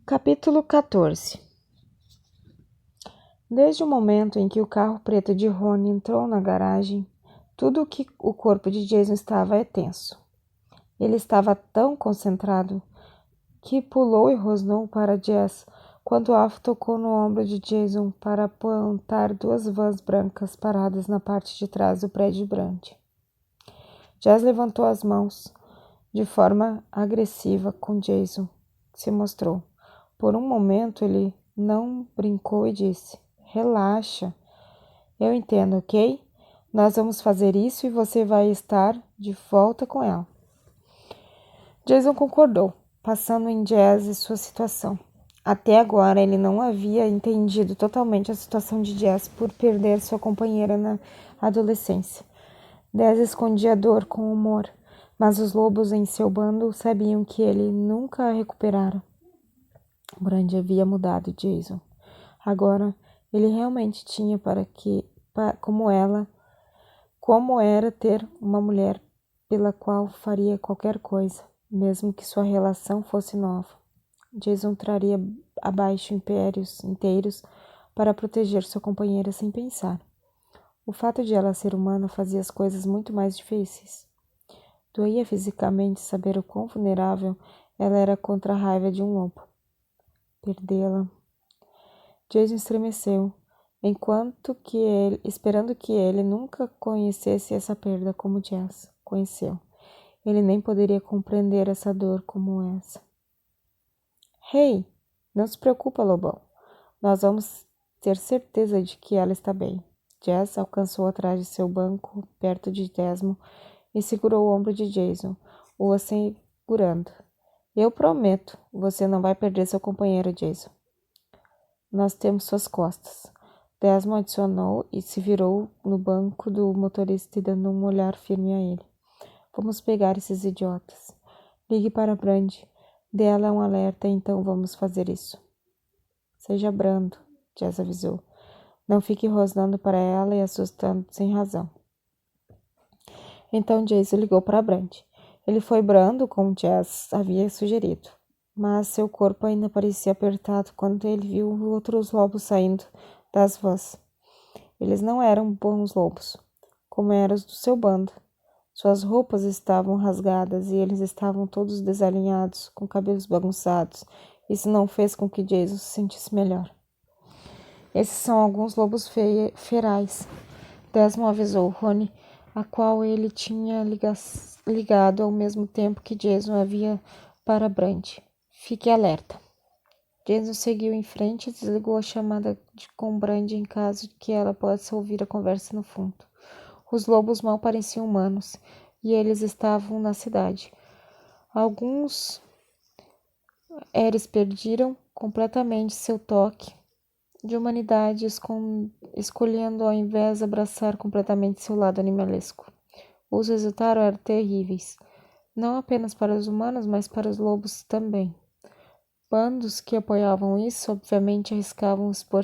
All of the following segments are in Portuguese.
Capítulo 14. Desde o momento em que o carro preto de Ronnie entrou na garagem, tudo que o corpo de Jason estava tenso. Ele estava tão concentrado que pulou e rosnou para Jess quando Alf tocou no ombro de Jason para apontar duas vans brancas paradas na parte de trás do prédio Brand. Jess levantou as mãos de forma agressiva com Jason, se mostrou. Por um momento ele não brincou e disse: "Relaxa, eu entendo, ok? Nós vamos fazer isso e você vai estar de volta com ela." Jason concordou, passando em Jess e sua situação. Até agora ele não havia entendido totalmente a situação de Jess por perder sua companheira na adolescência. Jess escondia a dor com humor, mas os lobos em seu bando sabiam que ele nunca a recuperara. Brand havia mudado Jason. Agora, ele realmente tinha como era ter uma mulher pela qual faria qualquer coisa, mesmo que sua relação fosse nova. Jason traria abaixo impérios inteiros para proteger sua companheira sem pensar. O fato de ela ser humana fazia as coisas muito mais difíceis. Doía fisicamente saber o quão vulnerável ela era contra a raiva de um lobo. Perdê-la. Jason estremeceu, esperando que ele nunca conhecesse essa perda como Jess conheceu. Ele nem poderia compreender essa dor como essa. Hey, não se preocupa, lobão. Nós vamos ter certeza de que ela está bem. Jess alcançou atrás de seu banco, perto de Desmond, e segurou o ombro de Jason, o assegurando. Eu prometo, você não vai perder seu companheiro, Jason. Nós temos suas costas. Desmond adicionou e se virou no banco do motorista dando um olhar firme a ele. Vamos pegar esses idiotas. Ligue para Brand. Dê-la um alerta, então vamos fazer isso. Seja brando, Jess avisou. Não fique rosnando para ela e assustando sem razão. Então Jason ligou para Brand. Ele foi brando, como Jess havia sugerido, mas seu corpo ainda parecia apertado quando ele viu outros lobos saindo das vans. Eles não eram bons lobos, como eram os do seu bando. Suas roupas estavam rasgadas e eles estavam todos desalinhados, com cabelos bagunçados. Isso não fez com que Jason se sentisse melhor. Esses são alguns lobos ferais, Desmond avisou Ronnie, a qual ele tinha ligado ao mesmo tempo que Jason havia para Brand. Fique alerta. Jason seguiu em frente e desligou a chamada com Brand em caso de que ela possa ouvir a conversa no fundo. Os lobos mal pareciam humanos, e eles estavam na cidade. Alguns eles perderam completamente seu toque de humanidade, escolhendo ao invés abraçar completamente seu lado animalesco. Os resultados eram terríveis, não apenas para os humanos, mas para os lobos também. Bandos que apoiavam isso, obviamente, arriscavam expor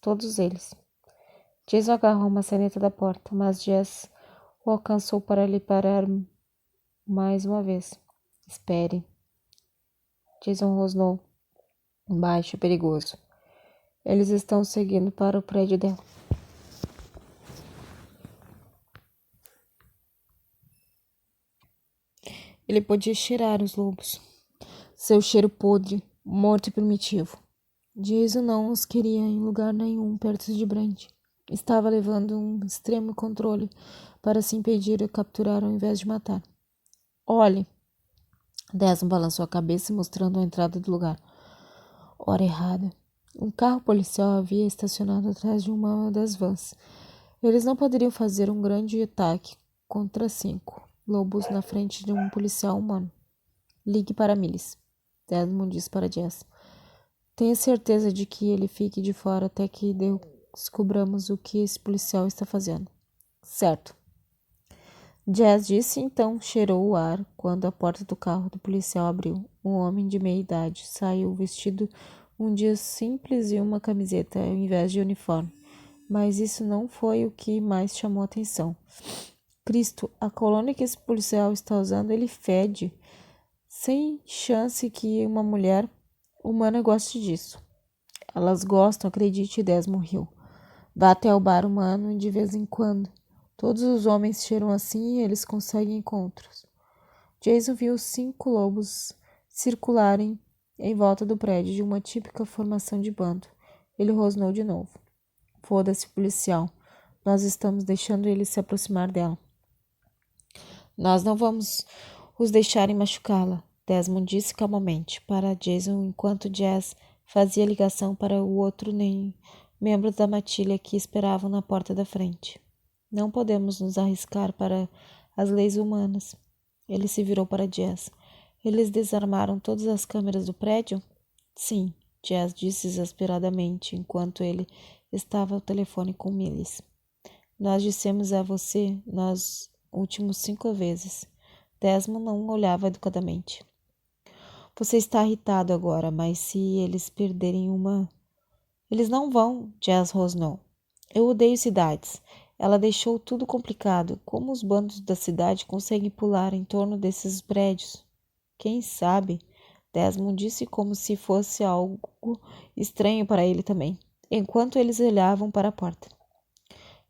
todos eles. Jason agarrou a maçaneta da porta, mas Jess o alcançou para lhe parar mais uma vez. Espere. Jason rosnou, baixo e perigoso. Eles estão seguindo para o prédio dela. Ele podia cheirar os lobos. Seu cheiro podre, morto e primitivo. Jason não os queria em lugar nenhum perto de Brand. Estava levando um extremo controle para se impedir de capturar ao invés de matar. Olhe. Desmond balançou a cabeça mostrando a entrada do lugar. Hora errada. Um carro policial havia estacionado atrás de uma das vans. Eles não poderiam fazer um grande ataque contra 5 lobos na frente de um policial humano. Ligue para Millis. Desmond disse para Jess. Tenha certeza de que ele fique de fora até que descobramos o que esse policial está fazendo. Certo. Jess disse, então cheirou o ar quando a porta do carro do policial abriu. Um homem de meia idade saiu vestido um dia simples e uma camiseta ao invés de uniforme. Mas isso não foi o que mais chamou a atenção. Cristo, a colônia que esse policial está usando, ele fede. Sem chance que uma mulher Humana gosta disso. Elas gostam, acredite, Desmond riu. Vá até o bar humano de vez em quando. Todos os homens cheiram assim e eles conseguem encontros. Jason viu 5 lobos circularem em volta do prédio de uma típica formação de bando. Ele rosnou de novo. Foda-se, policial. Nós estamos deixando ele se aproximar dela. Nós não vamos os deixarem machucá-la, Desmond disse calmamente para Jason enquanto Jazz fazia ligação para o outro membro da matilha que esperavam na porta da frente. Não podemos nos arriscar para as leis humanas. Ele se virou para Jazz. Eles desarmaram todas as câmeras do prédio? Sim, Jazz disse exasperadamente enquanto ele estava ao telefone com Millis. Nós dissemos a você nas últimas 5 vezes. Desmond não olhava educadamente. Você está irritado agora, mas se eles perderem uma... Eles não vão, Jazz rosnou. Eu odeio cidades. Ela deixou tudo complicado. Como os bandos da cidade conseguem pular em torno desses prédios? Quem sabe? Desmond disse como se fosse algo estranho para ele também, enquanto eles olhavam para a porta.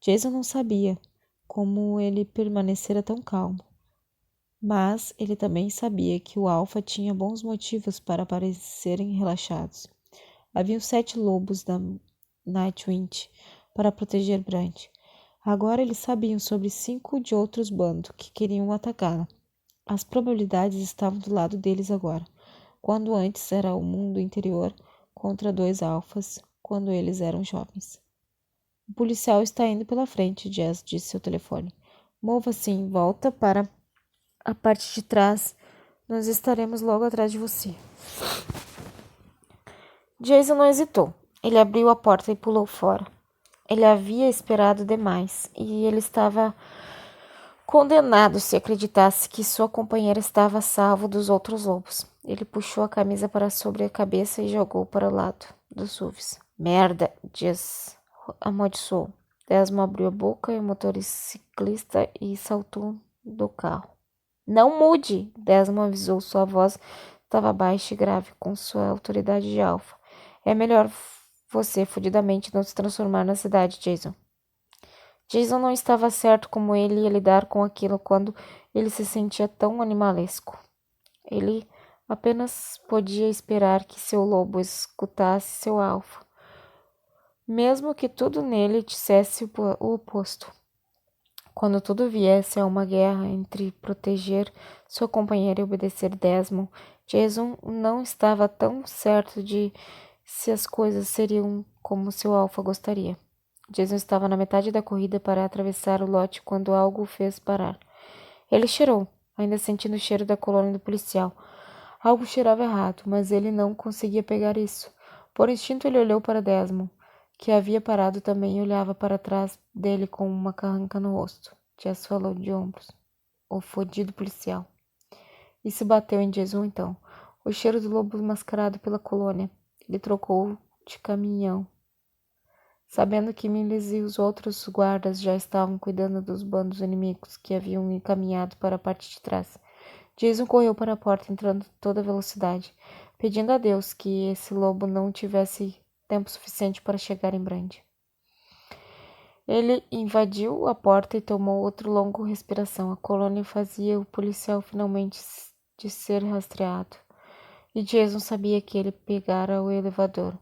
Jason não sabia como ele permanecera tão calmo. Mas ele também sabia que o Alpha tinha bons motivos para parecerem relaxados. Haviam 7 lobos da Nightwind para proteger Brand. Agora eles sabiam sobre 5 de outros bandos que queriam atacá-la. As probabilidades estavam do lado deles agora, quando antes era o mundo interior contra 2 alfas, quando eles eram jovens. O policial está indo pela frente, Jazz disse ao telefone. Mova-se em volta para a parte de trás. Nós estaremos logo atrás de você. Jason não hesitou. Ele abriu a porta e pulou fora. Ele havia esperado demais e ele estava condenado se acreditasse que sua companheira estava a salvo dos outros lobos. Ele puxou a camisa para sobre a cabeça e jogou para o lado dos SUVs. Merda, Jazz amaldiçoou. Desmond abriu a boca e o motociclista e saltou do carro. Não mude, Desmond avisou. Sua voz estava baixa e grave, com sua autoridade de alfa. É melhor você, fudidamente, não se transformar na cidade, Jason. Jason não estava certo como ele ia lidar com aquilo quando ele se sentia tão animalesco. Ele apenas podia esperar que seu lobo escutasse seu alfa, mesmo que tudo nele dissesse o oposto. Quando tudo viesse a uma guerra entre proteger sua companheira e obedecer Desmond, Jason não estava tão certo de se as coisas seriam como seu alfa gostaria. Jason estava na metade da corrida para atravessar o lote quando algo o fez parar. Ele cheirou, ainda sentindo o cheiro da colônia do policial. Algo cheirava errado, mas ele não conseguia pegar isso. Por instinto ele olhou para Desmond, que havia parado também e olhava para trás dele com uma carranca no rosto. Jess falou de ombros. O fodido policial. Isso bateu em Jason então. O cheiro do lobo mascarado pela colônia. Ele trocou de caminhão. Sabendo que Millis e os outros guardas já estavam cuidando dos bandos inimigos que haviam encaminhado para a parte de trás, Jason correu para a porta entrando a toda velocidade, pedindo a Deus que esse lobo não tivesse tempo suficiente para chegar em Brand. Ele invadiu a porta e tomou outra longa respiração. A colônia fazia o policial finalmente de ser rastreado. E Jason sabia que ele pegara o elevador.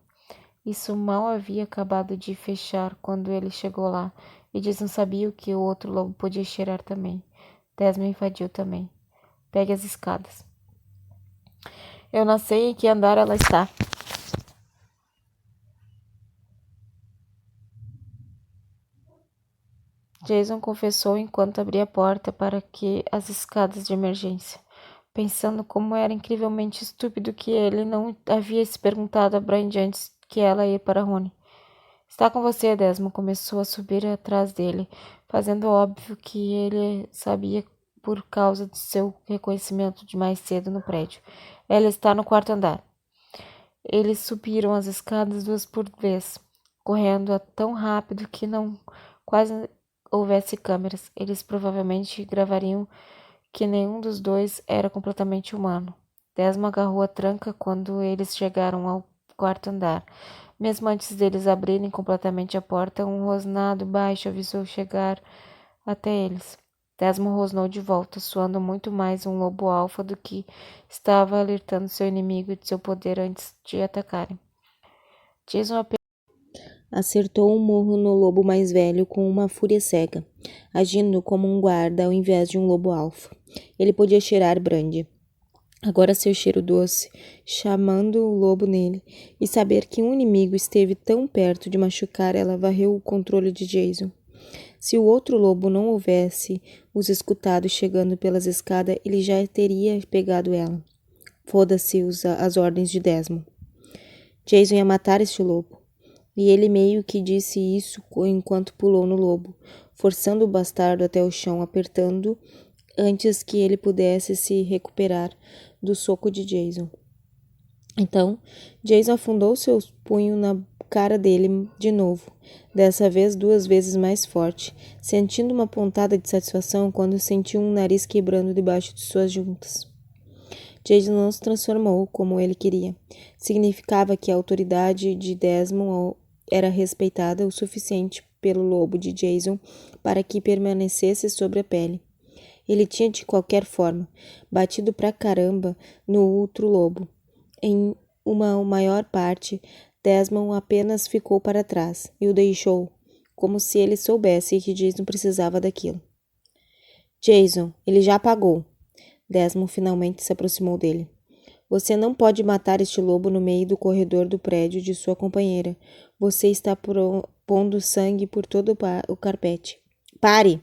Isso mal havia acabado de fechar quando ele chegou lá, e Jason sabia que o outro lobo podia cheirar também. Desmond invadiu também. Pegue as escadas. Eu não sei em que andar ela está. Jason confessou enquanto abria a porta para que as escadas de emergência, pensando como era incrivelmente estúpido que ele não havia se perguntado a Brand antes que ela ia para Rony. Está com você, Desmond. Começou a subir atrás dele, fazendo óbvio que ele sabia por causa de seu reconhecimento de mais cedo no prédio. Ela está no 4º andar. Eles subiram as escadas 2 por vez, correndo tão rápido que não quase houvesse câmeras. Eles provavelmente gravariam que nenhum dos dois era completamente humano. Desmond agarrou a tranca quando eles chegaram ao quarto andar. Mesmo antes deles abrirem completamente a porta, um rosnado baixo avisou chegar até eles. Desmond rosnou de volta, soando muito mais um lobo alfa do que estava alertando seu inimigo de seu poder antes de atacarem. Jason acertou um murro no lobo mais velho com uma fúria cega, agindo como um guarda ao invés de um lobo alfa. Ele podia cheirar Brandy. Agora seu cheiro doce, chamando o lobo nele, e saber que um inimigo esteve tão perto de machucar ela varreu o controle de Jason. Se o outro lobo não houvesse os escutado chegando pelas escadas, ele já teria pegado ela. Foda-se as ordens de Desmond. Jason ia matar este lobo. E ele meio que disse isso enquanto pulou no lobo, forçando o bastardo até o chão, apertando antes que ele pudesse se recuperar do soco de Jason. Então, Jason afundou seu punho na cara dele de novo, dessa vez 2 vezes mais forte, sentindo uma pontada de satisfação quando sentiu um nariz quebrando debaixo de suas juntas. Jason não se transformou como ele queria. Significava que a autoridade de Desmond era respeitada o suficiente pelo lobo de Jason para que permanecesse sobre a pele. Ele tinha, de qualquer forma, batido pra caramba no outro lobo. Em uma maior parte, Desmond apenas ficou para trás e o deixou, como se ele soubesse que Jason precisava daquilo. Jason, ele já apagou. Desmond finalmente se aproximou dele. Você não pode matar este lobo no meio do corredor do prédio de sua companheira. Você está pondo sangue por todo o carpete. Pare!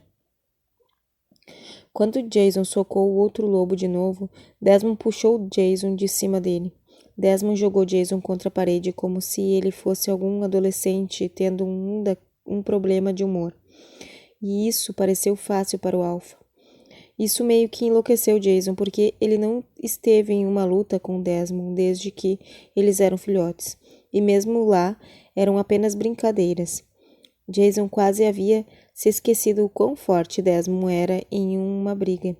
Quando Jason socou o outro lobo de novo, Desmond puxou Jason de cima dele. Desmond jogou Jason contra a parede como se ele fosse algum adolescente tendo um problema de humor. E isso pareceu fácil para o Alpha. Isso meio que enlouqueceu Jason, porque ele não esteve em uma luta com Desmond desde que eles eram filhotes. E mesmo lá, eram apenas brincadeiras. Jason quase havia se esquecido o quão forte Desmond era em uma briga.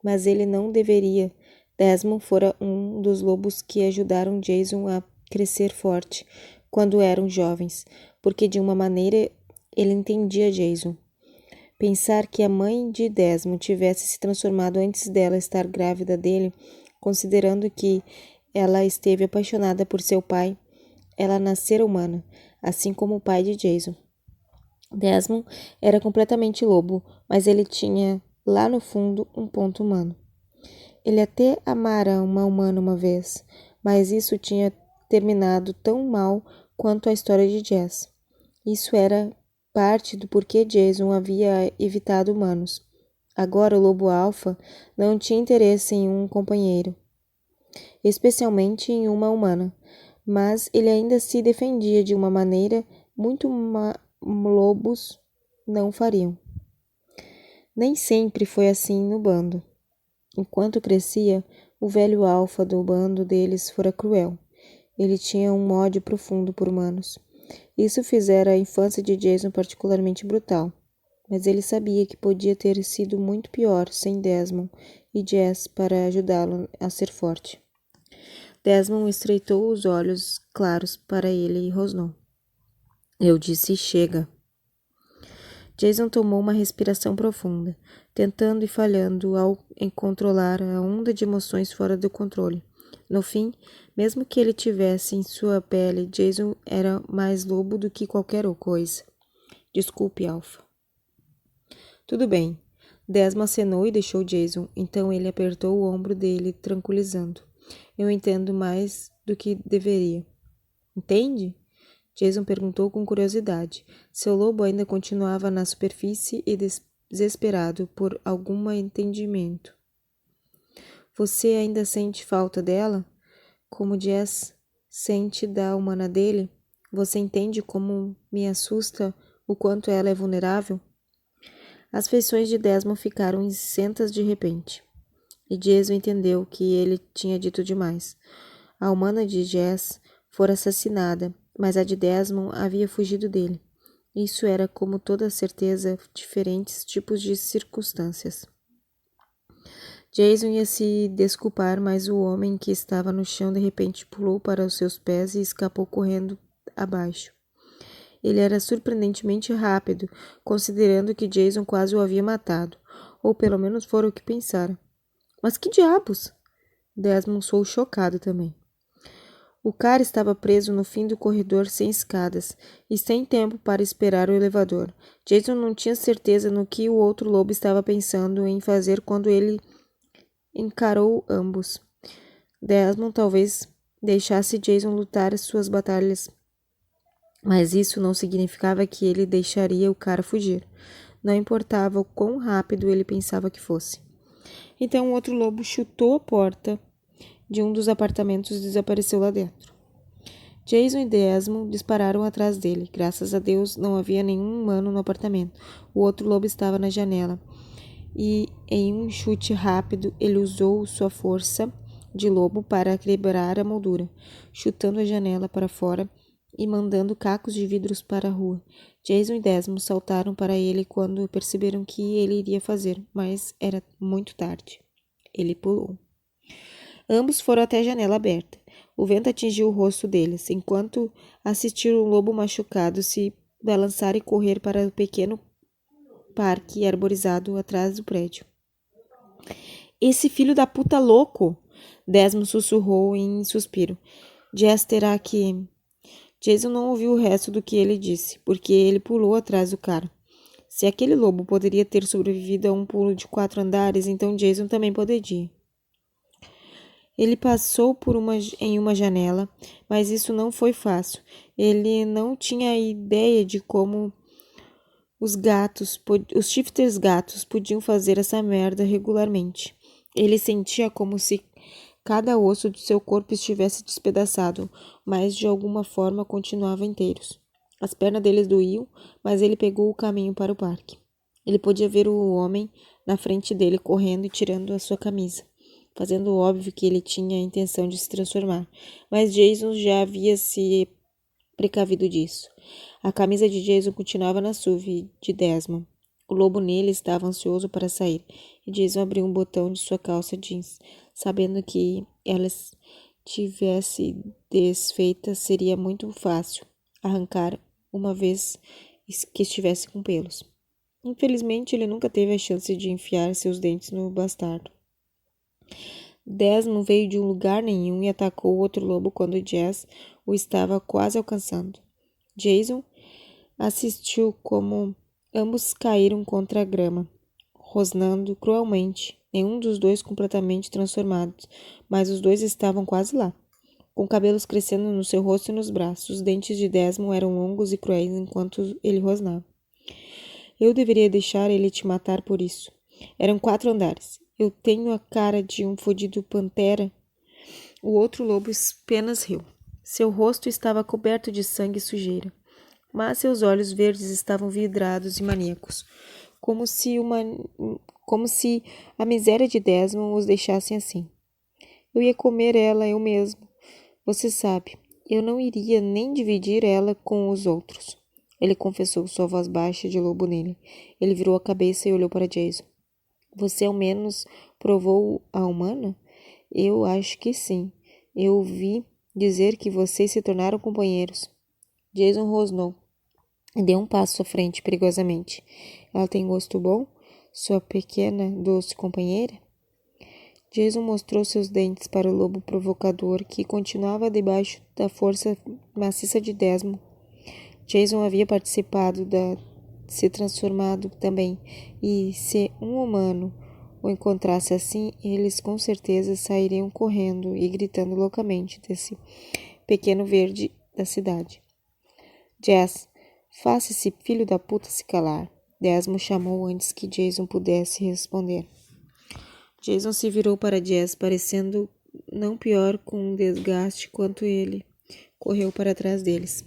Mas ele não deveria. Desmond fora um dos lobos que ajudaram Jason a crescer forte quando eram jovens, porque de uma maneira ele entendia Jason. Pensar que a mãe de Desmond tivesse se transformado antes dela estar grávida dele, considerando que ela esteve apaixonada por seu pai, ela nascera humana, assim como o pai de Jason. Desmond era completamente lobo, mas ele tinha, lá no fundo, um ponto humano. Ele até amara uma humana uma vez, mas isso tinha terminado tão mal quanto a história de Jess. Isso era parte do porquê Jason havia evitado humanos. Agora o lobo alfa não tinha interesse em um companheiro, especialmente em uma humana, mas ele ainda se defendia de uma maneira muito lobos não fariam. Nem sempre foi assim no bando. Enquanto crescia, o velho alfa do bando deles fora cruel. Ele tinha um ódio profundo por humanos. Isso fizera a infância de Jason particularmente brutal, mas ele sabia que podia ter sido muito pior sem Desmond e Jess para ajudá-lo a ser forte. Desmond estreitou os olhos claros para ele e rosnou. Eu disse chega. Jason tomou uma respiração profunda, tentando e falhando ao controlar a onda de emoções fora do controle. No fim, mesmo que ele tivesse em sua pele, Jason era mais lobo do que qualquer coisa. Desculpe, Alpha. Tudo bem. Desmond acenou e deixou Jason, então ele apertou o ombro dele, tranquilizando. Eu entendo mais do que deveria. Entende? Jason perguntou com curiosidade. Seu lobo ainda continuava na superfície e desesperado por algum entendimento. Você ainda sente falta dela? Como Jess sente da humana dele? Você entende como me assusta o quanto ela é vulnerável? As feições de Desmond ficaram isentas de repente. E Jason entendeu que ele tinha dito demais. A humana de Jess fora assassinada, mas a de Desmond havia fugido dele. Isso era, como toda certeza, diferentes tipos de circunstâncias. Jason ia se desculpar, mas o homem que estava no chão de repente pulou para os seus pés e escapou correndo abaixo. Ele era surpreendentemente rápido, considerando que Jason quase o havia matado, ou pelo menos fora o que pensara. Mas que diabos? Desmond soou chocado também. O cara estava preso no fim do corredor sem escadas e sem tempo para esperar o elevador. Jason não tinha certeza no que o outro lobo estava pensando em fazer quando ele encarou ambos. Desmond talvez deixasse Jason lutar suas batalhas, mas isso não significava que ele deixaria o cara fugir. Não importava o quão rápido ele pensava que fosse. Então o outro lobo chutou a porta de um dos apartamentos e desapareceu lá dentro. Jason e Desmond dispararam atrás dele. Graças a Deus não havia nenhum humano no apartamento. O outro lobo estava na janela. E em um chute rápido, ele usou sua força de lobo para quebrar a moldura, chutando a janela para fora e mandando cacos de vidros para a rua. Jason e Desmond saltaram para ele quando perceberam que ele iria fazer, mas era muito tarde. Ele pulou. Ambos foram até a janela aberta. O vento atingiu o rosto deles, enquanto assistiram o lobo machucado se balançar e correr para o pequeno parque arborizado atrás do prédio. Esse filho da puta louco! Desmond sussurrou em suspiro. Jess terá que... Jason não ouviu o resto do que ele disse, porque ele pulou atrás do cara. Se aquele lobo poderia ter sobrevivido a um pulo de 4 andares, então Jason também poderia. Ele passou em uma janela, mas isso não foi fácil. Ele não tinha ideia de como os shifters gatos podiam fazer essa merda regularmente. Ele sentia como se cada osso de seu corpo estivesse despedaçado, mas de alguma forma continuava inteiros. As pernas deles doíam, mas ele pegou o caminho para o parque. Ele podia ver o homem na frente dele correndo e tirando a sua camisa, fazendo óbvio que ele tinha a intenção de se transformar. Mas Jason já havia se precavido disso. A camisa de Jason continuava na SUV de Desmond. O lobo nele estava ansioso para sair, e Jason abriu um botão de sua calça jeans, sabendo que ela tivesse desfeita seria muito fácil arrancar uma vez que estivesse com pelos. Infelizmente, ele nunca teve a chance de enfiar seus dentes no bastardo. Desmond veio de um lugar nenhum e atacou o outro lobo quando Jess o estava quase alcançando. Jason assistiu como ambos caíram contra a grama, rosnando cruelmente, nenhum dos dois completamente transformados, mas os dois estavam quase lá, com cabelos crescendo no seu rosto e nos braços. Os dentes de Desmond eram longos e cruéis enquanto ele rosnava. Eu deveria deixar ele te matar por isso. Eram 4 andares. Eu tenho a cara de um fodido pantera. O outro lobo apenas riu. Seu rosto estava coberto de sangue e sujeira, mas seus olhos verdes estavam vidrados e maníacos, como se a miséria de Desmond os deixasse assim. Eu ia comer ela eu mesmo. Você sabe, eu não iria nem dividir ela com os outros. Ele confessou, sua voz baixa de lobo nele. Ele virou a cabeça e olhou para Jason. Você ao menos provou a humana? Eu acho que sim. Eu ouvi dizer que vocês se tornaram companheiros. Jason rosnou e deu um passo à frente perigosamente. Ela tem gosto bom? Sua pequena, doce companheira? Jason mostrou seus dentes para o lobo provocador, que continuava debaixo da força maciça de Desmond. Jason havia se transformado também, e se um humano o encontrasse assim, eles com certeza sairiam correndo e gritando loucamente desse pequeno verde da cidade. Jess, faça esse filho da puta se calar. Desmond chamou antes que Jason pudesse responder. Jason se virou para Jess, parecendo não pior com um desgaste quanto ele. Correu para trás deles.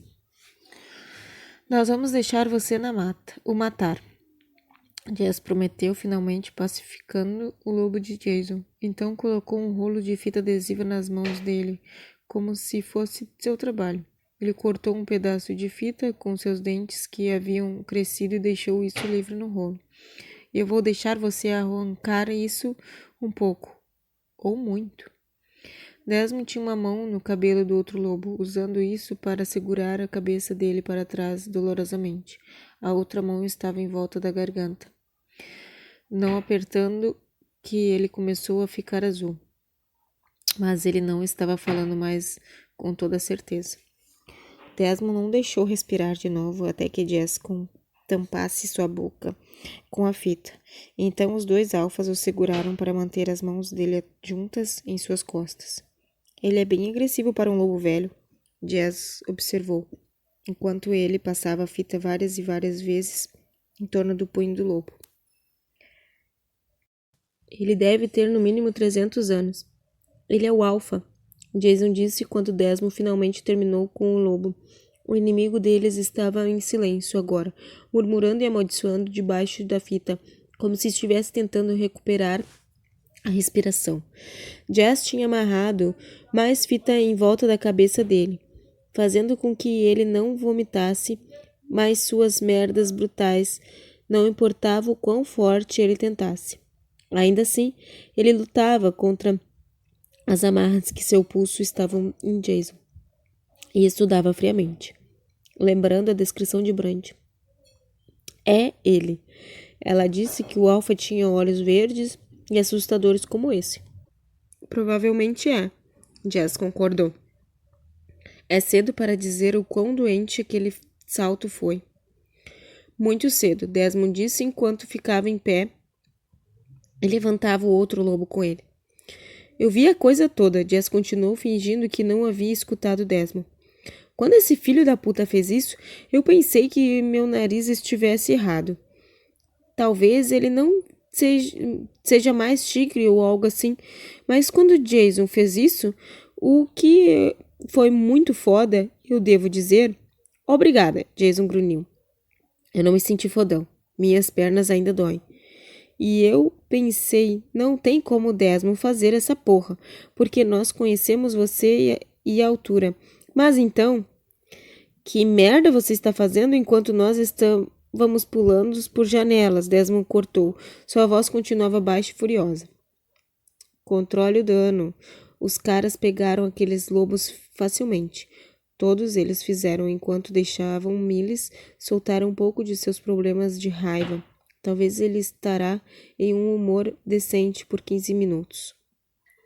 Nós vamos deixar você o matar. Jess prometeu, finalmente pacificando o lobo de Jason. Então colocou um rolo de fita adesiva nas mãos dele, como se fosse seu trabalho. Ele cortou um pedaço de fita com seus dentes que haviam crescido e deixou isso livre no rolo. Eu vou deixar você arrancar isso um pouco, ou muito. Desmond tinha uma mão no cabelo do outro lobo, usando isso para segurar a cabeça dele para trás dolorosamente. A outra mão estava em volta da garganta, não apertando, que ele começou a ficar azul. Mas ele não estava falando mais com toda certeza. Desmond não deixou respirar de novo até que Jess tampasse sua boca com a fita. Então os dois alfas o seguraram para manter as mãos dele juntas em suas costas. Ele é bem agressivo para um lobo velho, Jess observou, enquanto ele passava a fita várias e várias vezes em torno do punho do lobo. Ele deve ter no mínimo 300 anos. Ele é o alfa, Jason disse quando Desmond finalmente terminou com o lobo. O inimigo deles estava em silêncio agora, murmurando e amaldiçoando debaixo da fita, como se estivesse tentando recuperar a respiração. Jess tinha amarrado mais fita em volta da cabeça dele, fazendo com que ele não vomitasse mais suas merdas brutais, não importava o quão forte ele tentasse. Ainda assim, ele lutava contra as amarras que seu pulso estavam em Jason, e estudava friamente, lembrando a descrição de Brand. É ele. Ela disse que o alfa tinha olhos verdes e assustadores como esse. Provavelmente é, Jess concordou. É cedo para dizer o quão doente aquele salto foi. Muito cedo, Desmond disse enquanto ficava em pé e levantava o outro lobo com ele. Eu vi a coisa toda, Jess continuou fingindo que não havia escutado Desmond. Quando esse filho da puta fez isso, eu pensei que meu nariz estivesse errado. Talvez ele não seja mais tigre ou algo assim, mas quando Jason fez isso, o que foi muito foda, eu devo dizer. Obrigada, Jason grunhiu. Eu não me senti fodão. Minhas pernas ainda doem. E eu pensei, não tem como Desmond fazer essa porra, porque nós conhecemos você e a altura. Mas então, que merda você está fazendo enquanto nós estávamos pulando por janelas? Desmond cortou. Sua voz continuava baixa e furiosa. Controle o dano. Os caras pegaram aqueles lobos facilmente. Todos eles fizeram enquanto deixavam Miles soltar um pouco de seus problemas de raiva. Talvez ele estará em um humor decente por 15 minutos.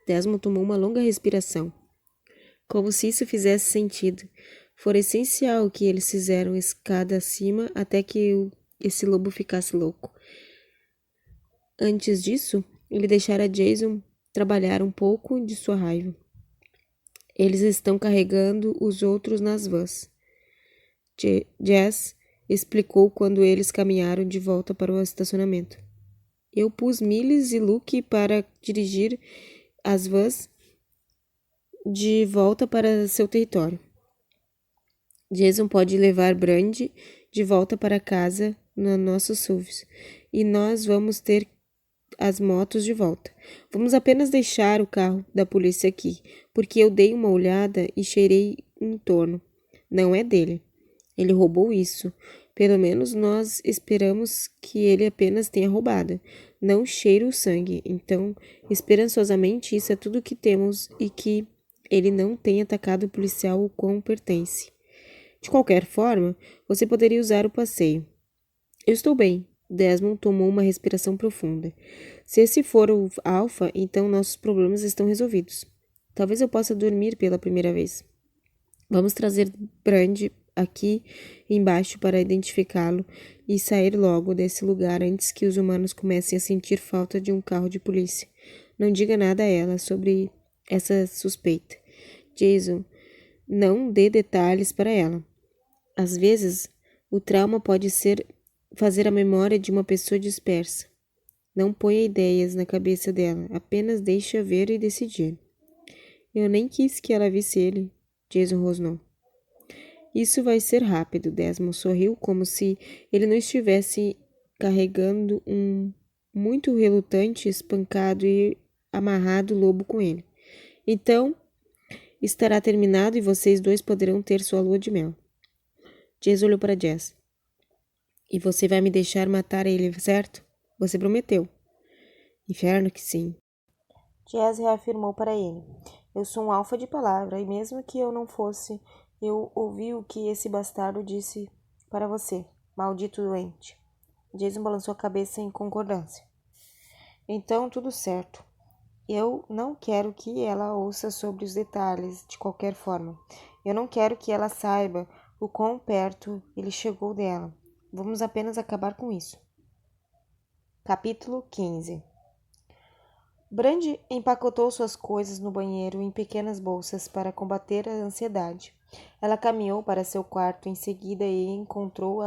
Desmond tomou uma longa respiração. Como se isso fizesse sentido. Fora essencial que eles fizeram escada acima até que esse lobo ficasse louco. Antes disso, ele deixara Jason trabalhar um pouco de sua raiva. Eles estão carregando os outros nas vans. Jess explicou quando eles caminharam de volta para o estacionamento. Eu pus Miles e Luke para dirigir as vans de volta para seu território. Jason pode levar Brand de volta para casa na nossa SUVs e nós vamos ter as motos de volta. Vamos apenas deixar o carro da polícia aqui, porque eu dei uma olhada e cheirei em torno. Não é dele. Ele roubou isso. Pelo menos nós esperamos que ele apenas tenha roubado. Não cheira o sangue. Então, esperançosamente, isso é tudo que temos e que ele não tenha atacado o policial o qual pertence. De qualquer forma, você poderia usar o passeio. Eu estou bem. Desmond tomou uma respiração profunda. Se esse for o alfa, então nossos problemas estão resolvidos. Talvez eu possa dormir pela primeira vez. Vamos trazer Brand aqui embaixo para identificá-lo e sair logo desse lugar antes que os humanos comecem a sentir falta de um carro de polícia. Não diga nada a ela sobre essa suspeita. Jason, não dê detalhes para ela. Às vezes, o trauma pode fazer a memória de uma pessoa dispersa. Não ponha ideias na cabeça dela, apenas deixe-a ver e decidir. Eu nem quis que ela visse ele, Jason rosnou. Isso vai ser rápido, Desmond sorriu como se ele não estivesse carregando um muito relutante, espancado e amarrado lobo com ele. Então, estará terminado e vocês dois poderão ter sua lua de mel. Jason olhou para Jess. E você vai me deixar matar ele, certo? Você prometeu. Inferno que sim. Jazz reafirmou para ele. Eu sou um alfa de palavra, e mesmo que eu não fosse, eu ouvi o que esse bastardo disse para você, maldito doente. Jason balançou a cabeça em concordância. Então, tudo certo. Eu não quero que ela ouça sobre os detalhes, de qualquer forma. Eu não quero que ela saiba o quão perto ele chegou dela. Vamos apenas acabar com isso. Capítulo 15. Brandi empacotou suas coisas no banheiro em pequenas bolsas para combater a ansiedade. Ela caminhou para seu quarto em seguida e encontrou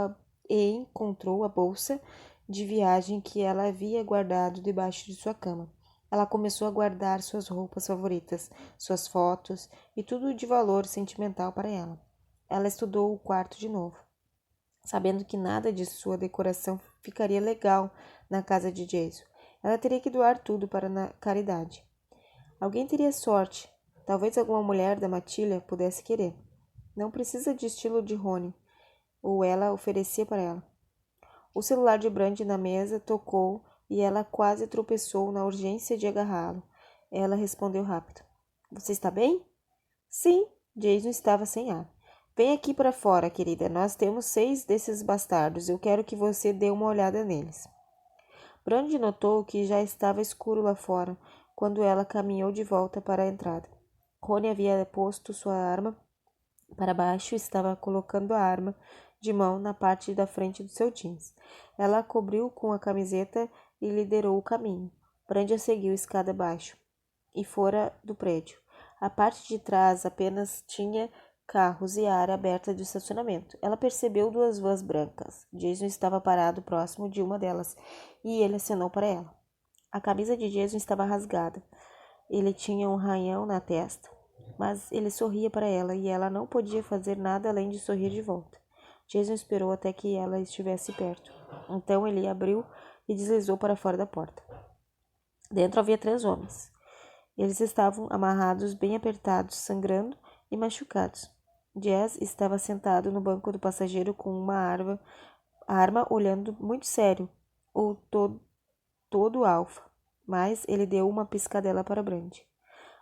a bolsa de viagem que ela havia guardado debaixo de sua cama. Ela começou a guardar suas roupas favoritas, suas fotos e tudo de valor sentimental para ela. Ela estudou o quarto de novo, sabendo que nada de sua decoração ficaria legal na casa de Jason. Ela teria que doar tudo para a caridade. Alguém teria sorte. Talvez alguma mulher da matilha pudesse querer. Não precisa de estilo de Rony, ou ela oferecia para ela. O celular de Brandi na mesa tocou e ela quase tropeçou na urgência de agarrá-lo. Ela respondeu rápido. Você está bem? Sim, Jason estava sem ar. Vem aqui para fora, querida. Nós temos 6 desses bastardos. Eu quero que você dê uma olhada neles. Brandi notou que já estava escuro lá fora, quando ela caminhou de volta para a entrada. Rony havia posto sua arma para baixo e estava colocando a arma de mão na parte da frente do seu jeans. Ela a cobriu com a camiseta e liderou o caminho. Brandi a seguiu escada abaixo e fora do prédio. A parte de trás apenas tinha carros e área aberta de estacionamento. Ela percebeu 2 vans brancas. Jason estava parado próximo de uma delas e ele acenou para ela. A camisa de Jason estava rasgada. Ele tinha um arranhão na testa, mas ele sorria para ela e ela não podia fazer nada além de sorrir de volta. Jason esperou até que ela estivesse perto. Então ele abriu e deslizou para fora da porta. Dentro havia 3 homens. Eles estavam amarrados, bem apertados, sangrando e machucados. Jazz estava sentado no banco do passageiro com uma arma olhando muito sério, ou todo alfa, mas ele deu uma piscadela para Brandi.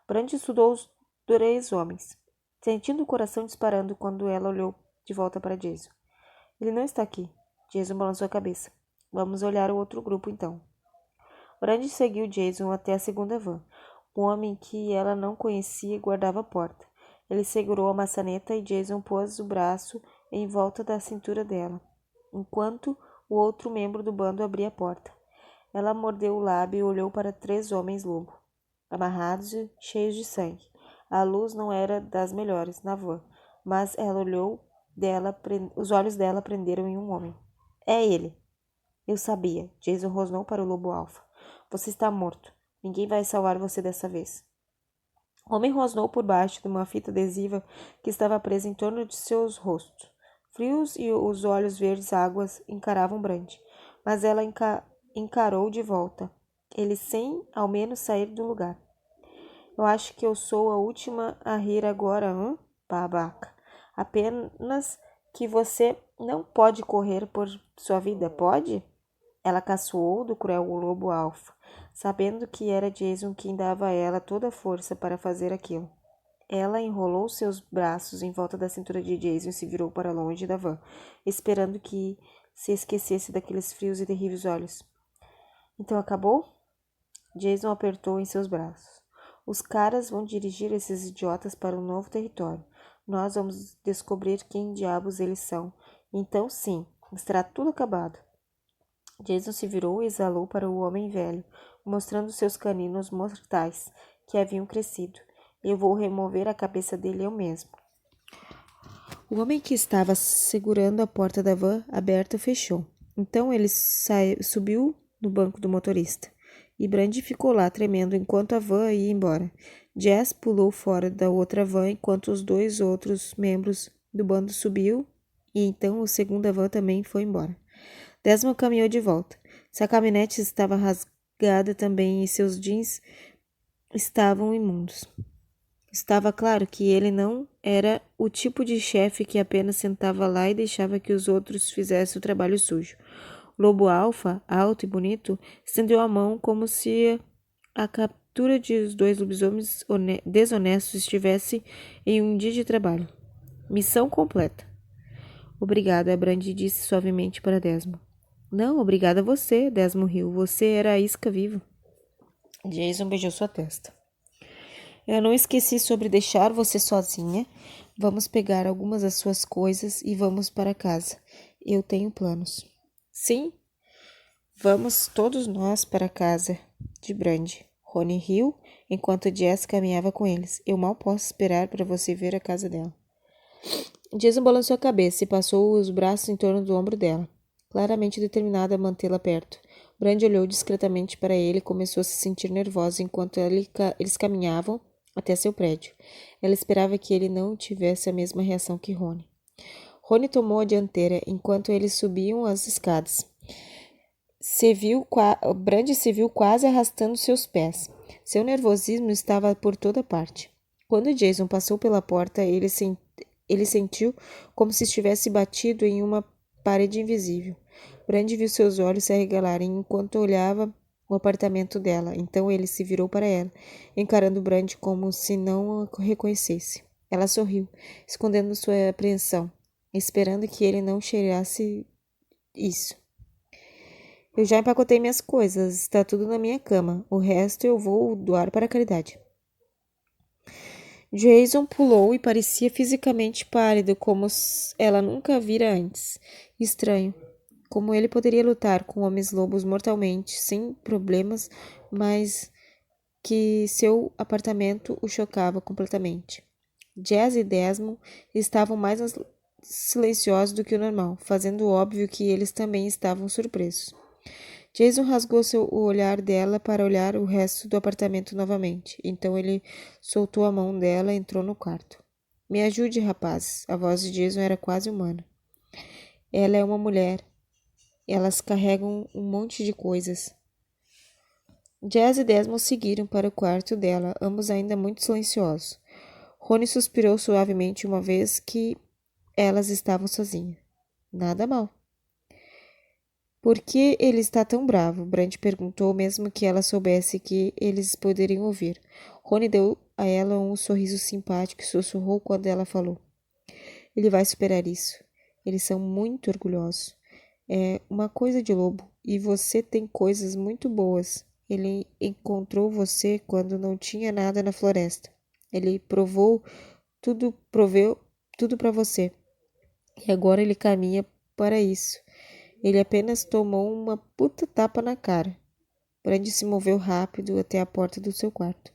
Brandi estudou os 3 homens, sentindo o coração disparando quando ela olhou de volta para Jason. Ele não está aqui. Jason balançou a cabeça. Vamos olhar o outro grupo então. Brandi seguiu Jason até a segunda van. O homem que ela não conhecia guardava a porta. Ele segurou a maçaneta e Jason pôs o braço em volta da cintura dela, enquanto o outro membro do bando abria a porta. Ela mordeu o lábio e olhou para 3 homens-lobo, amarrados e cheios de sangue. A luz não era das melhores na van, mas ela olhou os olhos dela prenderam em um homem. É ele. Eu sabia. Jason rosnou para o lobo alfa. Você está morto. Ninguém vai salvar você dessa vez. O homem rosnou por baixo de uma fita adesiva que estava presa em torno de seus rostos. Frios e os olhos verdes águas encaravam Brandi, mas ela encarou de volta, ele sem ao menos sair do lugar. Eu acho que eu sou a última a rir agora, babaca. Apenas que você não pode correr por sua vida, pode? Ela caçoou do cruel lobo alfa, sabendo que era Jason quem dava a ela toda a força para fazer aquilo. Ela enrolou seus braços em volta da cintura de Jason e se virou para longe da van, esperando que se esquecesse daqueles frios e terríveis olhos. Então acabou? Jason apertou em seus braços. Os caras vão dirigir esses idiotas para um novo território. Nós vamos descobrir quem diabos eles são. Então sim, estará tudo acabado. Jason se virou e exalou para o homem velho, mostrando seus caninos mortais, que haviam crescido. Eu vou remover a cabeça dele eu mesmo. O homem que estava segurando a porta da van aberta fechou. Então ele subiu no banco do motorista. E Brandi ficou lá tremendo enquanto a van ia embora. Jazz pulou fora da outra van enquanto os 2 outros membros do bando subiu e então a segunda van também foi embora. Desmond caminhou de volta. Sua caminhonete estava rasgada também e seus jeans estavam imundos. Estava claro que ele não era o tipo de chefe que apenas sentava lá e deixava que os outros fizessem o trabalho sujo. O lobo alfa, alto e bonito, estendeu a mão como se a captura de os dois lobisomens desonestos estivesse em um dia de trabalho. Missão completa. Obrigado, a Brandy disse suavemente para Desmond. Não, obrigada a você, Desmond riu. Você era a isca viva. Jason beijou sua testa. Eu não esqueci sobre deixar você sozinha. Vamos pegar algumas das suas coisas e vamos para casa. Eu tenho planos. Sim, vamos todos nós para a casa de Brandy. Rony riu enquanto Jess caminhava com eles. Eu mal posso esperar para você ver a casa dela. Jason balançou a cabeça e passou os braços em torno do ombro dela, claramente determinado a mantê-la perto. Brandy olhou discretamente para ele e começou a se sentir nervosa enquanto eles caminhavam até seu prédio. Ela esperava que ele não tivesse a mesma reação que Rony. Rony tomou a dianteira enquanto eles subiam as escadas. Brandy se viu quase arrastando seus pés. Seu nervosismo estava por toda parte. Quando Jason passou pela porta, ele sentiu como se estivesse batido em uma parede invisível. Brandy viu seus olhos se arregalarem enquanto olhava o apartamento dela. Então ele se virou para ela, encarando Brandy como se não a reconhecesse. Ela sorriu, escondendo sua apreensão, esperando que ele não cheirasse isso. Eu já empacotei minhas coisas, está tudo na minha cama. O resto eu vou doar para a caridade. Jason pulou e parecia fisicamente pálido, como ela nunca vira antes. Estranho. Como ele poderia lutar com homens-lobos mortalmente, sem problemas, mas que seu apartamento o chocava completamente. Jess e Desmond estavam mais silenciosos do que o normal, fazendo óbvio que eles também estavam surpresos. Jason rasgou o olhar dela para olhar o resto do apartamento novamente. Então ele soltou a mão dela e entrou no quarto. Me ajude, rapaz. A voz de Jason era quase humana. Ela é uma mulher. Elas carregam um monte de coisas. Jess e Desmond seguiram para o quarto dela, ambos ainda muito silenciosos. Rony suspirou suavemente uma vez que elas estavam sozinhas. Nada mal. Por que ele está tão bravo? Brandy perguntou, mesmo que ela soubesse que eles poderiam ouvir. Rony deu a ela um sorriso simpático e sussurrou quando ela falou. Ele vai superar isso. Eles são muito orgulhosos. É uma coisa de lobo. E você tem coisas muito boas. Ele encontrou você quando não tinha nada na floresta. Ele proveu tudo para você. E agora ele caminha para isso. Ele apenas tomou uma puta tapa na cara. Brandy se moveu rápido até a porta do seu quarto.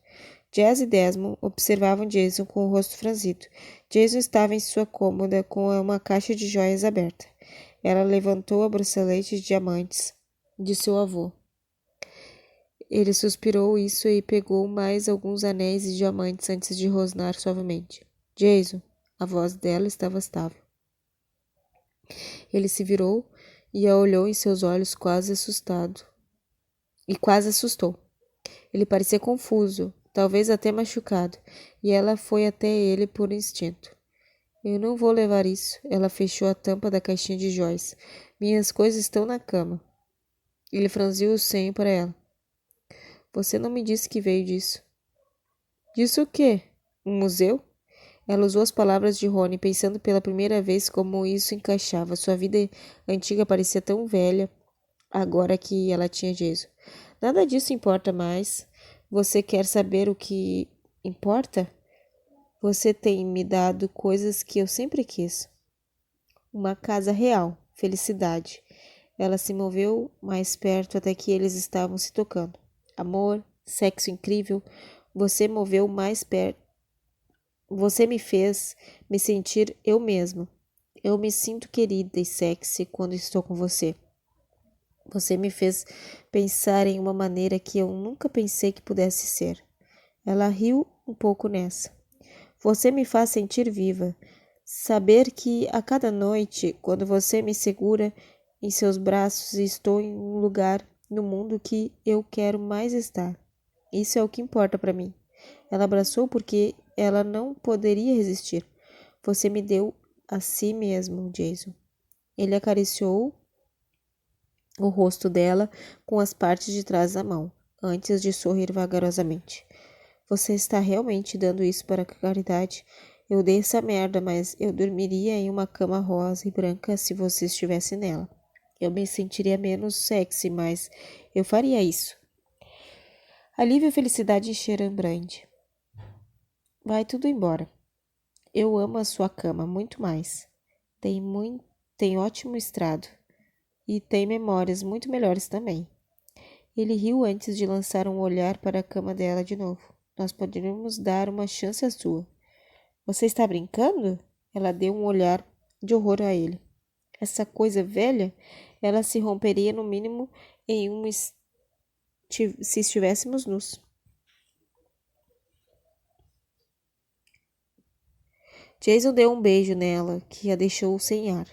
Jess e Desmond observavam Jason com o rosto franzido. Jason estava em sua cômoda com uma caixa de joias aberta. Ela levantou a bracelete de diamantes de seu avô. Ele suspirou isso e pegou mais alguns anéis de diamantes antes de rosnar suavemente. Jason, a voz dela estava estável. Ele se virou e a olhou em seus olhos quase assustado. E quase assustou. Ele parecia confuso, talvez até machucado, e ela foi até ele por instinto. Eu não vou levar isso. Ela fechou a tampa da caixinha de joias. Minhas coisas estão na cama. Ele franziu o senho para ela. Você não me disse que veio disso. Disso o quê? Um museu? Ela usou as palavras de Rony, pensando pela primeira vez como isso encaixava. Sua vida antiga parecia tão velha, agora que ela tinha Jason. Nada disso importa mais. Você quer saber o que importa? Você tem me dado coisas que eu sempre quis. Uma casa real, felicidade. Ela se moveu mais perto até que eles estavam se tocando. Amor, sexo incrível. Você moveu mais perto. Você me fez me sentir eu mesma. Eu me sinto querida e sexy quando estou com você. Você me fez pensar em uma maneira que eu nunca pensei que pudesse ser. Ela riu um pouco nessa. Você me faz sentir viva. Saber que a cada noite, quando você me segura em seus braços, estou em um lugar no mundo que eu quero mais estar. Isso é o que importa para mim. Ela abraçou porque ela não poderia resistir. Você me deu a si mesmo, Jason. Ele acariciou o rosto dela com as partes de trás da mão, antes de sorrir vagarosamente. Você está realmente dando isso para a caridade? Eu dei essa merda, mas eu dormiria em uma cama rosa e branca se você estivesse nela. Eu me sentiria menos sexy, mas eu faria isso. Alívio e felicidade encheram Brand. Vai tudo embora. Eu amo a sua cama muito mais. Tem ótimo estrado. E tem memórias muito melhores também. Ele riu antes de lançar um olhar para a cama dela de novo. Nós poderíamos dar uma chance à sua. Você está brincando? Ela deu um olhar de horror a ele. Essa coisa velha, ela se romperia no mínimo se estivéssemos nus. Jason deu um beijo nela, que a deixou sem ar.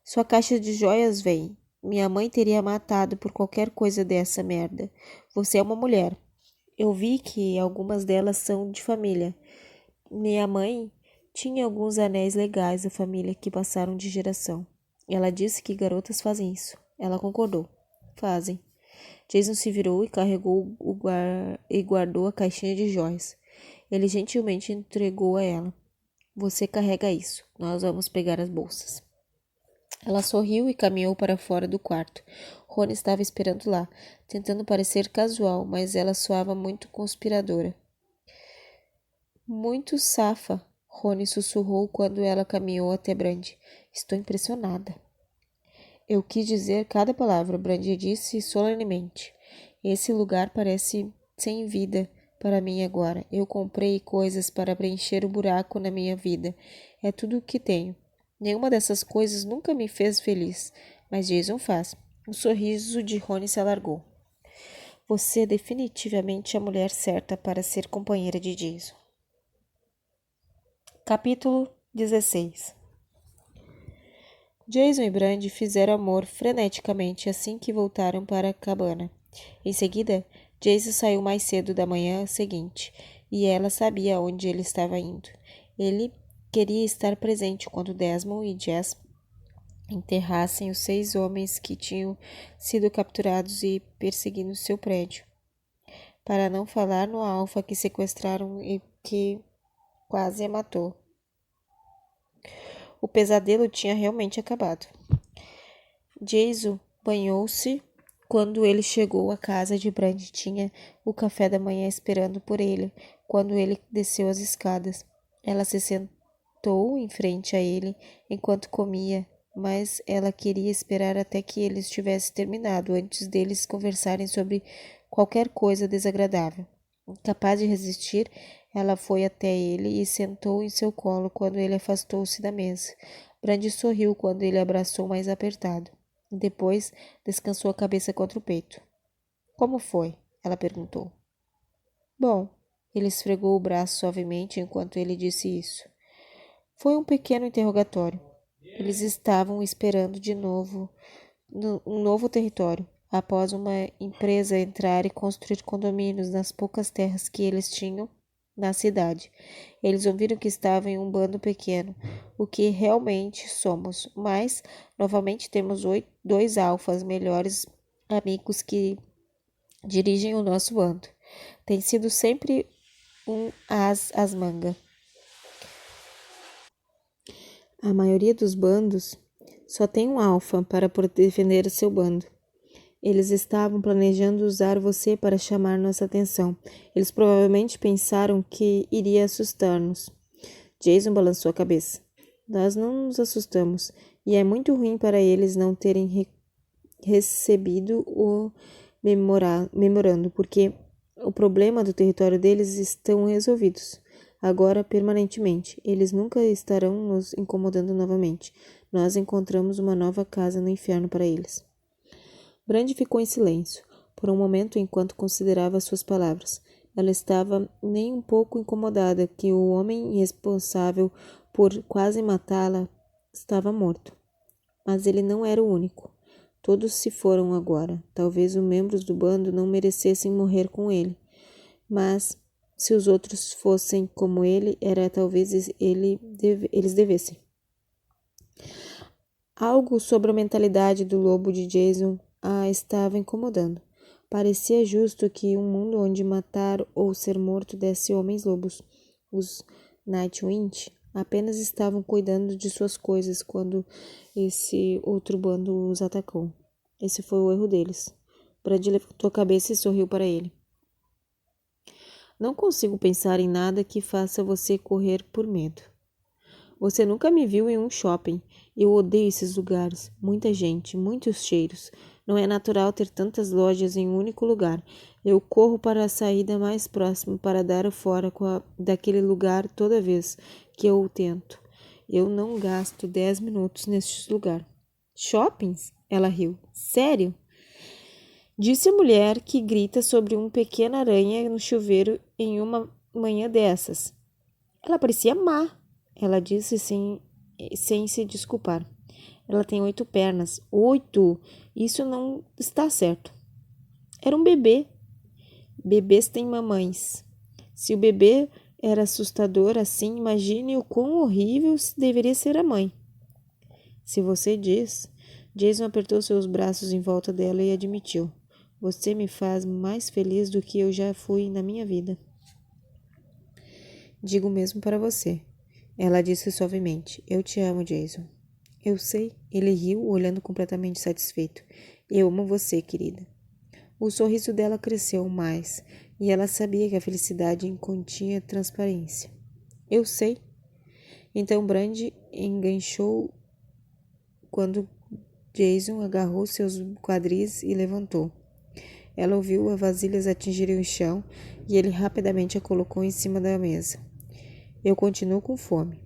Sua caixa de joias vem. Minha mãe teria matado por qualquer coisa dessa merda. Você é uma mulher. Eu vi que algumas delas são de família. Minha mãe tinha alguns anéis legais da família que passaram de geração. Ela disse que garotas fazem isso. Ela concordou. Fazem. Jason se virou e carregou e guardou a caixinha de joias. Ele gentilmente entregou a ela. Você carrega isso. Nós vamos pegar as bolsas. Ela sorriu e caminhou para fora do quarto. Rony estava esperando lá, tentando parecer casual, mas ela soava muito conspiradora. Muito safa, Rony sussurrou quando ela caminhou até Brand. Estou impressionada. Eu quis dizer cada palavra, Brand disse solenemente. Esse lugar parece sem vida para mim agora. Eu comprei coisas para preencher o buraco na minha vida. É tudo o que tenho. Nenhuma dessas coisas nunca me fez feliz, mas Jason faz. O sorriso de Rony se alargou. Você é definitivamente a mulher certa para ser companheira de Jason. Capítulo 16. Jason e Brand fizeram amor freneticamente assim que voltaram para a cabana. Em seguida, Jason saiu mais cedo da manhã seguinte, e ela sabia onde ele estava indo. Ele queria estar presente quando Desmond e Jess enterrassem os 6 homens que tinham sido capturados e perseguindo seu prédio. Para não falar no Alfa que sequestraram e que quase a matou. O pesadelo tinha realmente acabado. Jason banhou-se quando ele chegou à casa de Brand. Tinha o café da manhã esperando por ele quando ele desceu as escadas. Ela se sentou em frente a ele enquanto comia, mas ela queria esperar até que ele estivesse terminado antes deles conversarem sobre qualquer coisa desagradável. Incapaz de resistir, ela foi até ele e sentou em seu colo quando ele afastou-se da mesa. Brand sorriu quando ele abraçou mais apertado. Depois, descansou a cabeça contra o peito. Como foi? Ela perguntou. Bom, ele esfregou o braço suavemente enquanto ele disse isso. Foi um pequeno interrogatório. Eles estavam esperando de novo um novo território, após uma empresa entrar e construir condomínios nas poucas terras que eles tinham na cidade. Eles ouviram que estavam em um bando pequeno, o que realmente somos, mas novamente temos 2 alfas melhores amigos que dirigem o nosso bando. Tem sido sempre um às mangas. A maioria dos bandos só tem um alfa para poder defender o seu bando. Eles estavam planejando usar você para chamar nossa atenção. Eles provavelmente pensaram que iria assustar-nos. Jason balançou a cabeça. Nós não nos assustamos, e é muito ruim para eles não terem recebido o memorando, porque o problema do território deles estão resolvidos. Agora, permanentemente. Eles nunca estarão nos incomodando novamente. Nós encontramos uma nova casa no inferno para eles. Brand ficou em silêncio, por um momento enquanto considerava suas palavras. Ela estava nem um pouco incomodada que o homem responsável por quase matá-la estava morto. Mas ele não era o único. Todos se foram agora. Talvez os membros do bando não merecessem morrer com ele. Mas, se os outros fossem como ele, talvez eles devessem. Algo sobre a mentalidade do lobo de Jason a estava incomodando. Parecia justo que um mundo onde matar ou ser morto desse homens-lobos. Os Nightwind apenas estavam cuidando de suas coisas quando esse outro bando os atacou. Esse foi o erro deles. Brad levantou a cabeça e sorriu para ele. Não consigo pensar em nada que faça você correr por medo. Você nunca me viu em um shopping. Eu odeio esses lugares. Muita gente, muitos cheiros. Não é natural ter tantas lojas em um único lugar. Eu corro para a saída mais próxima para dar fora daquele lugar toda vez que eu o tento. Eu não gasto 10 minutos neste lugar. Shoppings? Ela riu. Sério? Disse a mulher que grita sobre uma pequena aranha no chuveiro em uma manhã dessas. Ela parecia má, ela disse sem se desculpar. Ela tem 8 pernas. 8! Isso não está certo. Era um bebê. Bebês têm mamães. Se o bebê era assustador assim, imagine o quão horrível deveria ser a mãe. Se você diz. Jason apertou seus braços em volta dela e admitiu. Você me faz mais feliz do que eu já fui na minha vida. Digo mesmo para você. Ela disse suavemente. Eu te amo, Jason. Eu sei. Ele riu, olhando completamente satisfeito. Eu amo você, querida. O sorriso dela cresceu mais, e ela sabia que a felicidade continha transparência. Eu sei. Então Brand enganchou quando Jason agarrou seus quadris e levantou. Ela ouviu as vasilhas atingirem o chão e ele rapidamente a colocou em cima da mesa. Eu continuo com fome.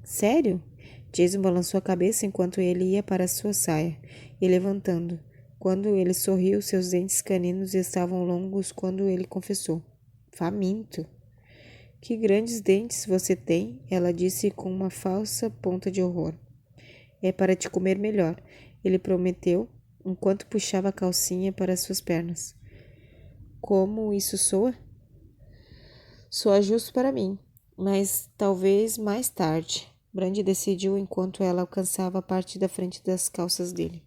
Sério? Jason balançou a cabeça enquanto ele ia para sua saia e levantando. Quando ele sorriu, seus dentes caninos estavam longos quando ele confessou. Faminto. Que grandes dentes você tem, ela disse com uma falsa ponta de horror. É para te comer melhor, ele prometeu, enquanto puxava a calcinha para suas pernas. Como isso soa? Soa justo para mim, mas talvez mais tarde. Brand decidiu enquanto ela alcançava a parte da frente das calças dele.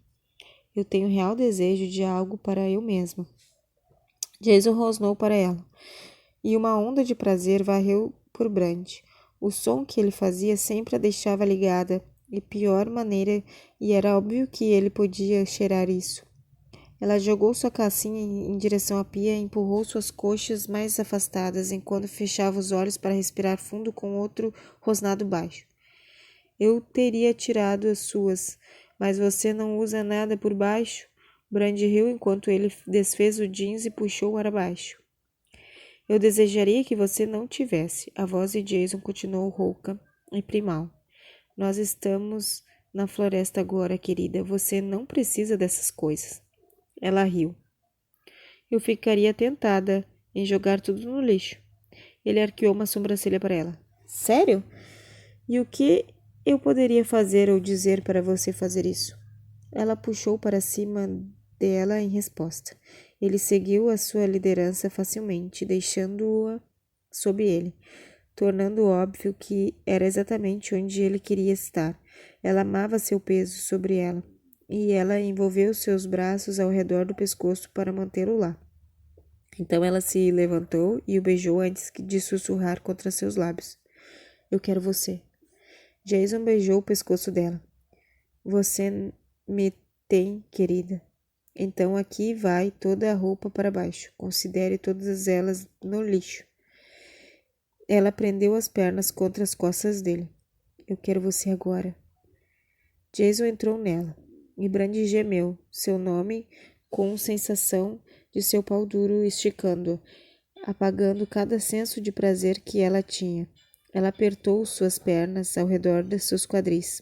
Eu tenho real desejo de algo para eu mesma. Jason rosnou para ela, e uma onda de prazer varreu por Brand. O som que ele fazia sempre a deixava ligada, e pior maneira, e era óbvio que ele podia cheirar isso. Ela jogou sua calcinha em direção à pia e empurrou suas coxas mais afastadas enquanto fechava os olhos para respirar fundo com outro rosnado baixo. Eu teria tirado as suas, mas você não usa nada por baixo? Brand riu enquanto ele desfez o jeans e puxou para baixo. Eu desejaria que você não tivesse. A voz de Jason continuou rouca e primal. Nós estamos na floresta agora, querida. Você não precisa dessas coisas. Ela riu. Eu ficaria tentada em jogar tudo no lixo. Ele arqueou uma sobrancelha para ela. Sério? E o que eu poderia fazer ou dizer para você fazer isso? Ela puxou para cima dela em resposta. Ele seguiu a sua liderança facilmente, deixando-a sob ele, tornando óbvio que era exatamente onde ele queria estar. Ela amava seu peso sobre ela, e ela envolveu seus braços ao redor do pescoço para mantê-lo lá. Então ela se levantou e o beijou antes de sussurrar contra seus lábios. Eu quero você. Jason beijou o pescoço dela. Você me tem, querida. Então aqui vai toda a roupa para baixo. Considere todas elas no lixo. Ela prendeu as pernas contra as costas dele. Eu quero você agora. Jason entrou nela, e Brand gemeu, seu nome com sensação de seu pau duro esticando, apagando cada senso de prazer que ela tinha. Ela apertou suas pernas ao redor de seus quadris,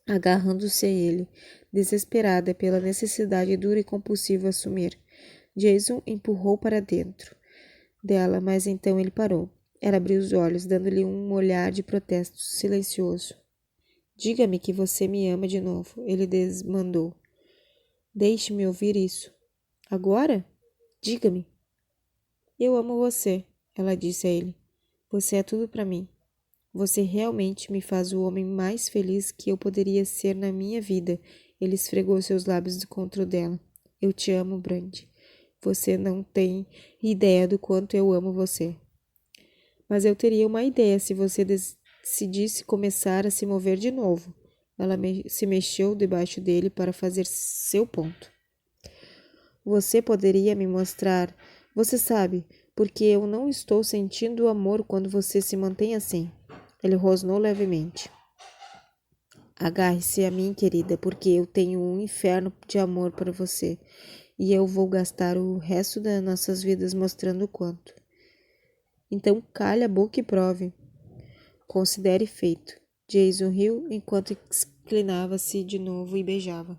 agarrando-se a ele, desesperada pela necessidade dura e compulsiva a assumir. Jason empurrou para dentro dela, mas então ele parou. Ela abriu os olhos, dando-lhe um olhar de protesto silencioso. Diga-me que você me ama de novo, ele desmandou. Deixe-me ouvir isso. Agora? Diga-me. Eu amo você, ela disse a ele. Você é tudo para mim. Você realmente me faz o homem mais feliz que eu poderia ser na minha vida. Ele esfregou seus lábios contra o dela. Eu te amo, Brandy. Você não tem ideia do quanto eu amo você. Mas eu teria uma ideia se você decidisse começar a se mover de novo. Ela se mexeu debaixo dele para fazer seu ponto. Você poderia me mostrar? Você sabe, porque eu não estou sentindo amor quando você se mantém assim. Ele rosnou levemente. Agarre-se a mim, querida, porque eu tenho um inferno de amor para você. E eu vou gastar o resto das nossas vidas mostrando o quanto. Então calhe a boca e prove. Considere feito. Jason riu enquanto inclinava-se de novo e beijava.